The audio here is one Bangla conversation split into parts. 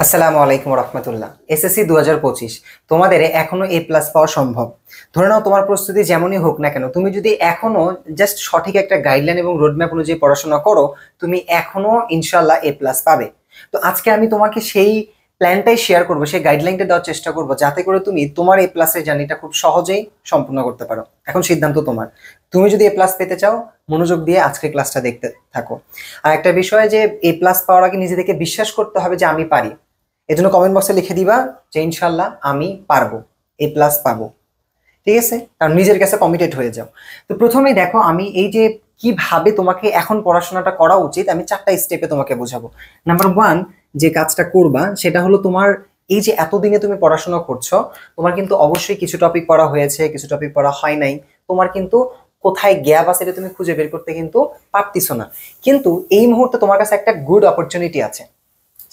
আসসালামু আলাইকুম রহমতুল্লাহ। এসএসসি 2025 তোমাদের এখনো এ প্লাস পাওয়া সম্ভব। ধরে নাও তোমার প্রস্তুতি যেমনই হোক না কেন, তুমি যদি এখনো জাস্ট সঠিক একটা গাইডলাইন এবং রোডম্যাপ অনুযায়ী পড়াশোনা করো, তুমি এখনো ইনশাল্লাহ এ প্লাস পাবে। তো আজকে আমি তোমাকে সেই প্ল্যানটাই শেয়ার করবো, সেই গাইডলাইনটা দেওয়ার চেষ্টা করবো, যাতে করে তুমি তোমার এ প্লাসের জার্নিটা খুব সহজেই সম্পূর্ণ করতে পারো। এখন সিদ্ধান্ত তোমার। তুমি যদি এ প্লাস পেতে চাও, মনোযোগ দিয়ে আজকের ক্লাসটা দেখতে থাকো। আর একটা বিষয় যে এ প্লাস পাওয়ার আগে নিজেদেরকে বিশ্বাস করতে হবে যে আমি পারি। এজন্য কমেন্ট বক্সে লিখে দিবা যে ইনশাল্লাহ আমি পারবো, এ প্লাস পাবো। ঠিক আছে, কারণ নিজের কাছে কমিটেড হয়ে যাও। তো প্রথমেই দেখো, আমি এই যে কিভাবে তোমাকে এখন পড়াশোনাটা করা উচিত, আমি 4টা স্টেপে তোমাকে বোঝাবো। নাম্বার 1 যে কাজটা করবা সেটা হলো, তোমার এই যে এতদিনে তুমি পড়াশোনা করছো, তোমার কিন্তু অবশ্যই কিছু টপিক পড়া হয়েছে, কিছু টপিক পড়া হয় নাই। তোমার কিন্তু কোথায় গ্যাপ আছে এটা তুমি খুঁজে বের করতে কিন্তু পারতিছো না। কিন্তু এই মুহূর্তে তোমার কাছে একটা গুড অপরচুনিটি আছে।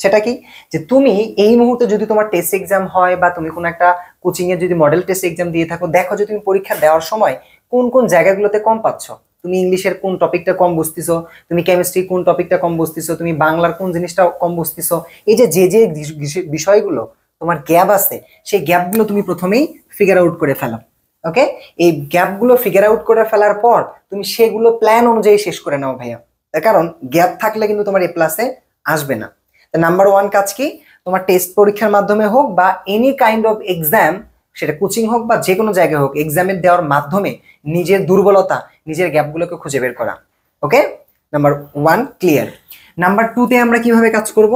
সেটা কি, যে তুমি এই মুহূর্তে যদি তোমার টেস্ট এক্সাম হয় বা তুমি কোনো একটা কোচিং এর যদি মডেল টেস্ট এক্সাম দিয়ে থাকো, দেখো যে তুমি পরীক্ষা দেওয়ার সময় কোন কোন জায়গাগুলোতে কম পাচ্ছ। তুমি ইংলিশের কোন টপিকটা কম বুঝতেছো, তুমি কেমিস্ট্রি কোন টপিকটা কম বুঝতেছো, তুমি বাংলার কোন জিনিসটা কম বুঝতেছো। এই যে যে যে বিষয়গুলো তোমার গ্যাপ আছে, সেই গ্যাপগুলো তুমি প্রথমেই ফিগার আউট করে ফেলো। ওকে, এই গ্যাপগুলো ফিগার আউট করে ফেলার পর তুমি সেগুলো প্ল্যান অনুযায়ী শেষ করে নাও ভাইয়া। তার কারণ গ্যাপ থাকলে কিন্তু তোমার এ প্লাসে আসবে না। নাম্বার 1 কাজ কি, তোমার টেস্ট পরীক্ষার মাধ্যমে হোক বা এনি কাইন্ড অফ এক্সাম, সেটা কোচিং হোক বা যে কোনো জায়গায় হোক, এক্সামের দেওয়ার মাধ্যমে নিজের দুর্বলতা, নিজের গ্যাপগুলোকে খুঁজে বের করা। ওকে, নাম্বার 1 ক্লিয়ার। নাম্বার 2 তে আমরা কিভাবে কাজ করব,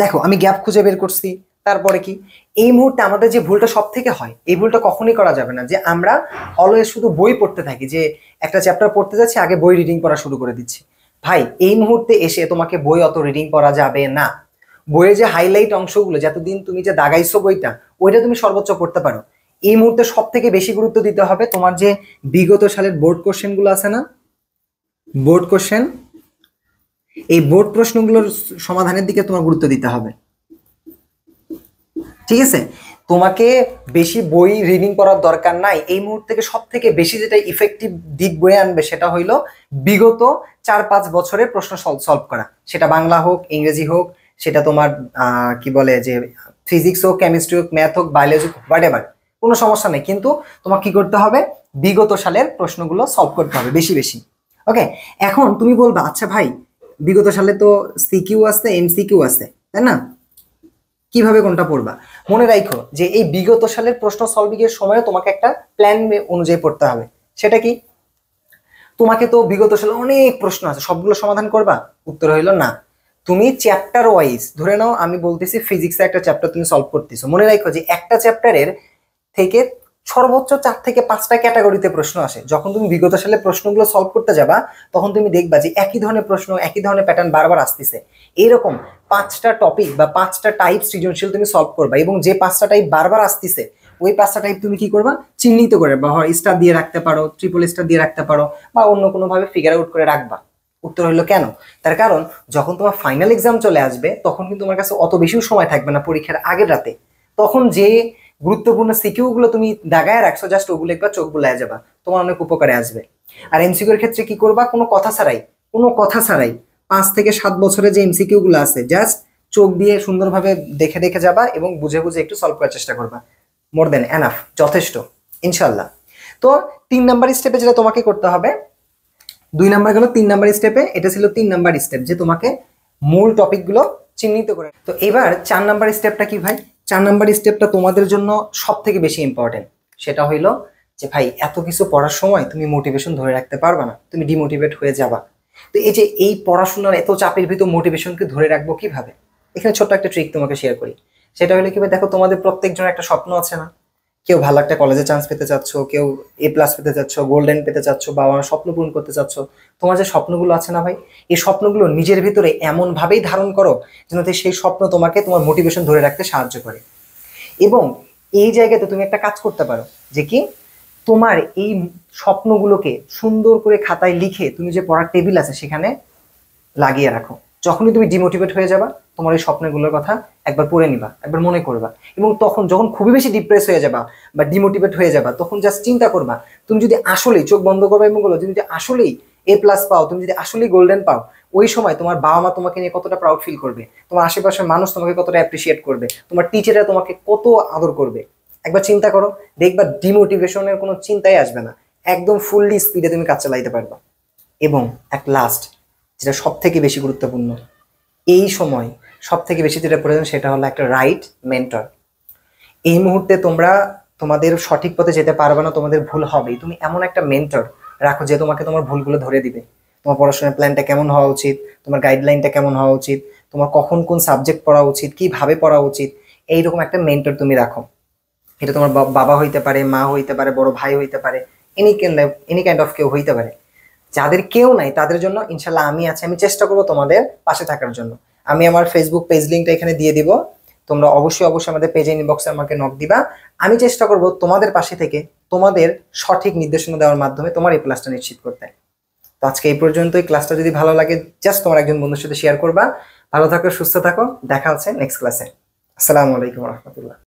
দেখো আমি গ্যাপ খুঁজে বের করছি। তারপরে কি, এই মুহূর্তে আমাদের যে ভুলটা সব থেকে হয়, এই ভুলটা কখনোই করা যাবে না যে আমরা অলওয়েজ শুধু বই পড়তে থাকি, যে একটা চ্যাপ্টার পড়তে যাচ্ছি, আগে বই রিডিং করা শুরু করে দিচ্ছি। ভাই, এই মুহূর্তে এসে তোমাকে বই অত রিডিং করা যাবে না। বইয়ের যে হাইলাইট অংশগুলো, যতদিন তুমি যে দাগাইছো বইটা, ওইটা তুমি সর্বোচ্চ পড়তে পারো। এই মুহূর্তে সব থেকে বেশি গুরুত্ব দিতে হবে তোমার যে বিগত সালের বোর্ড কোশ্চেন গুলো আছে না, বোর্ড কোশ্চেন, এই বোর্ড প্রশ্নগুলোর সমাধানের দিকে তোমার গুরুত্ব দিতে হবে। ঠিক আছে, তোমাকে বেশি বই রিডিং করার দরকার নাই। এই মুহূর্তে থেকে সব থেকে বেশি যেটা ইফেক্টিভ দিক বয়ে আনবে, সেটা হইলো বিগত 4-5 বছরের প্রশ্ন সলভ করা। সেটা বাংলা হোক, ইংরেজি হোক, সেটা তোমার কি বলে যে ফিজিক্স হোক, কেমিস্ট্রি হোক, ম্যাথ হোক, বায়োলজি হোক, হোয়াটএভার, কোনো সমস্যা নেই। কিন্তু তোমাকে কি করতে হবে, বিগত সালের প্রশ্নগুলো সলভ করতে হবে বেশি বেশি। ওকে, এখন তুমি বলবা, আচ্ছা ভাই, বিগত সালে তো সিকিউ আছে, এমসিকিউ আছে, তাই না? কিভাবে কোনটা পড়বা? মনে রাখো যে এই বিগত সালের প্রশ্ন সলভিং এর সময় তোমাকে একটা প্ল্যান অনুযায়ী পড়তে হবে। সেটা কি, তোমাকে তো বিগত সালে অনেক প্রশ্ন আছে, সবগুলো সমাধান করবা? উত্তর হইলো না। তুমি চ্যাপ্টার ওয়াইজ, ধরে নাও আমি বলতেছি ফিজিক্সের একটা চ্যাপ্টার তুমি সলভ করতেছো, মনে রাখো যে একটা চ্যাপ্টারের থেকে সর্বোচ্চ 4 থেকে 5টা ক্যাটাগরিতে প্রশ্ন আসে। যখন তুমি বিগত সালে প্রশ্নগুলো সলভ করতে যাবা, তখন তুমি দেখবা যে একই ধরনের প্রশ্ন, একই ধরনের প্যাটার্ন বারবার আসতেছে। এইরকম 5টা টপিক বা 5টা টাইপ সৃজনশীল তুমি সলভ করবা, এবং যে 5টা টাইপ বারবার আসতেছে, ওই 5টা টাইপ তুমি কি করবা, চিহ্নিত করে বা স্টার দিয়ে রাখতে পারো, ট্রিপল স্টার দিয়ে রাখতে পারো, বা অন্য কোনো ভাবে ফিগার আউট করে রাখবা। উত্তর হলো কেন, তার কারণ যখন তোমার ফাইনাল এক্সাম চলে আসবে, তখন কিন্তু তোমার কাছে অত বেশিও সময় থাকবে না পরীক্ষার আগের রাতে। তখন যে গুরুত্বপূর্ণ সিকিউ গুলো তুমি দাগায় রাখছো, জাস্ট ওগুলো একবার চোখ বুলায় যাবা, তোমার অনেক উপকারে আসবে। আর এমসিকিউর ক্ষেত্রে কি করবা, কোনো কথা ছাড়াই, কোনো কথা ছাড়াই 5 থেকে 7 বছরের যে এমসিকিউ গুলো আছে, জাস্ট চোখ দিয়ে সুন্দরভাবে দেখে দেখে যাবা এবং বুঝে বুঝে একটু সলভ করার চেষ্টা করবা। মোর দেন এনাফ, যথেষ্ট ইনশাল্লাহ। তো 3 নাম্বার স্টেপে যেটা তোমাকে করতে হবে, 2 নাম্বার গেল, 3 নাম্বার স্টেপে এটা ছিল 3 নাম্বার স্টেপ, যে তোমাকে মূল টপিকগুলো চিহ্নিত করে। তো এবার 4 নাম্বার স্টেপটা কি ভাই, 4 নাম্বার স্টেপটা তোমাদের জন্য সব থেকে বেশি ইম্পর্টেন্ট। সেটা হইলো যে ভাই, এত কিছু পড়ার সময় তুমি মোটিভেশন ধরে রাখতে পারবা না, তুমি ডিমোটিভেট হয়ে যাবা। তো এই যে এই পড়াশোনার এত চাপের ভিতর মোটিভেশনকে ধরে রাখবো কিভাবে, এখানে ছোট্ট একটা ট্রিক তোমাকে শেয়ার করি। সেটা হলো কিভাবে, দেখো তোমাদের প্রত্যেকজনের একটা স্বপ্ন আছে না? কেউ ভালো একটা কলেজে চান্স পেতে চাচ্ছ, কেউ এ প্লাস পেতে চাচ্ছ, গোল্ডেন পেতে চাচ্ছ, বা আমার স্বপ্ন পূরণ করতে চাচ্ছ। তোমার যে স্বপ্নগুলো আছে না ভাই, এই স্বপ্নগুলো নিজের ভিতরে এমন ভাবেই ধারণ করো যেন সেই স্বপ্ন তোমাকে তোমার মোটিভেশন ধরে রাখতে সাহায্য করে। এবং এই জায়গাতে তুমি একটা কাজ করতে পারো, যে কি, তোমার এই স্বপ্নগুলোকে সুন্দর করে খাতায় লিখে তুমি যে পড়ার টেবিল আছে সেখানে লাগিয়ে রাখো। যখনই তুমি ডিমোটিভেট হয়ে যাবা, তোমার এই স্বপ্নগুলোর কথা একবার পড়ে নিবা, একবার মনে করবা, এবং তখন যখন খুবই বেশি ডিপ্রেস হয়ে যাবা বা ডিমোটিভেট হয়ে যাবা, তখন জাস্ট চিন্তা করবা, তুমি যদি আসলেই চোখ বন্ধ করবা এবং বলো, তুমি যদি আসলেই A+ পাও, তুমি যদি আসলেই গোল্ডেন পাও, ওই সময় তোমার বাবা মা তোমাকে নিয়ে কতটা প্রাউড ফিল করবে, তোমার আশেপাশের মানুষ তোমাকে কতটা অ্যাপ্রিসিয়েট করবে, তোমার টিচাররা তোমাকে কত আদর করবে। একবার চিন্তা করো, দেখবা ডিমোটিভেশনের কোনো চিন্তাই আসবে না, একদম ফুললি স্পিডে তুমি কাজ চালাইতে পারবা। এবং এক লাস্ট, যেটা সব থেকে বেশি গুরুত্বপূর্ণ, এই সময় সব থেকে বেশি যেটা প্রয়োজন সেটা হলো একটা রাইট মেন্টর। এই মুহূর্তে তোমরা তোমাদের সঠিক পথে যেতে পারবে না, তোমাদের ভুল হবেই, তুমি এমন একটা মেন্টর রাখো যে তোমাকে তোমার ভুলগুলো ধরে দিবে, তোমার পড়াশোনার প্ল্যানটা কেমন হওয়া উচিত, তোমার গাইডলাইনটা কেমন হওয়া উচিত, তোমার কখন কোন সাবজেক্ট পড়া উচিত, কিভাবে পড়া উচিত, এইরকম একটা মেন্টর তুমি রাখো। এটা তোমার বাবা হইতে পারে, মা হইতে পারে, বড় ভাই হইতে পারে, এনি কাইন্ড অফ কেউ হইতে পারে। যাদের কেউ নাই তাদের জন্য ইনশাল্লাহ আমি আছি, আমি চেষ্টা করবো তোমাদের পাশে থাকার জন্য। আমি আমার ফেসবুক পেজ লিঙ্কটা এখানে দিয়ে দিব, তোমরা অবশ্যই অবশ্যই আমাদের পেজে ইনবক্সে আমাকে নক দিবা। আমি চেষ্টা করব তোমাদের পাশে থেকে তোমাদের সঠিক নির্দেশনা দেওয়ার মাধ্যমে তোমার এই ক্লাসটা নিশ্চিত করতে। তো আজকে এই পর্যন্তই। ক্লাসটা যদি ভালো লাগে জাস্ট তোমার একজন বন্ধুর সাথে শেয়ার করবা। ভালো থাকো, সুস্থ থাকো, দেখা হচ্ছে নেক্সট ক্লাসে। আসসালামু আলাইকুম রহমতুল্লাহ।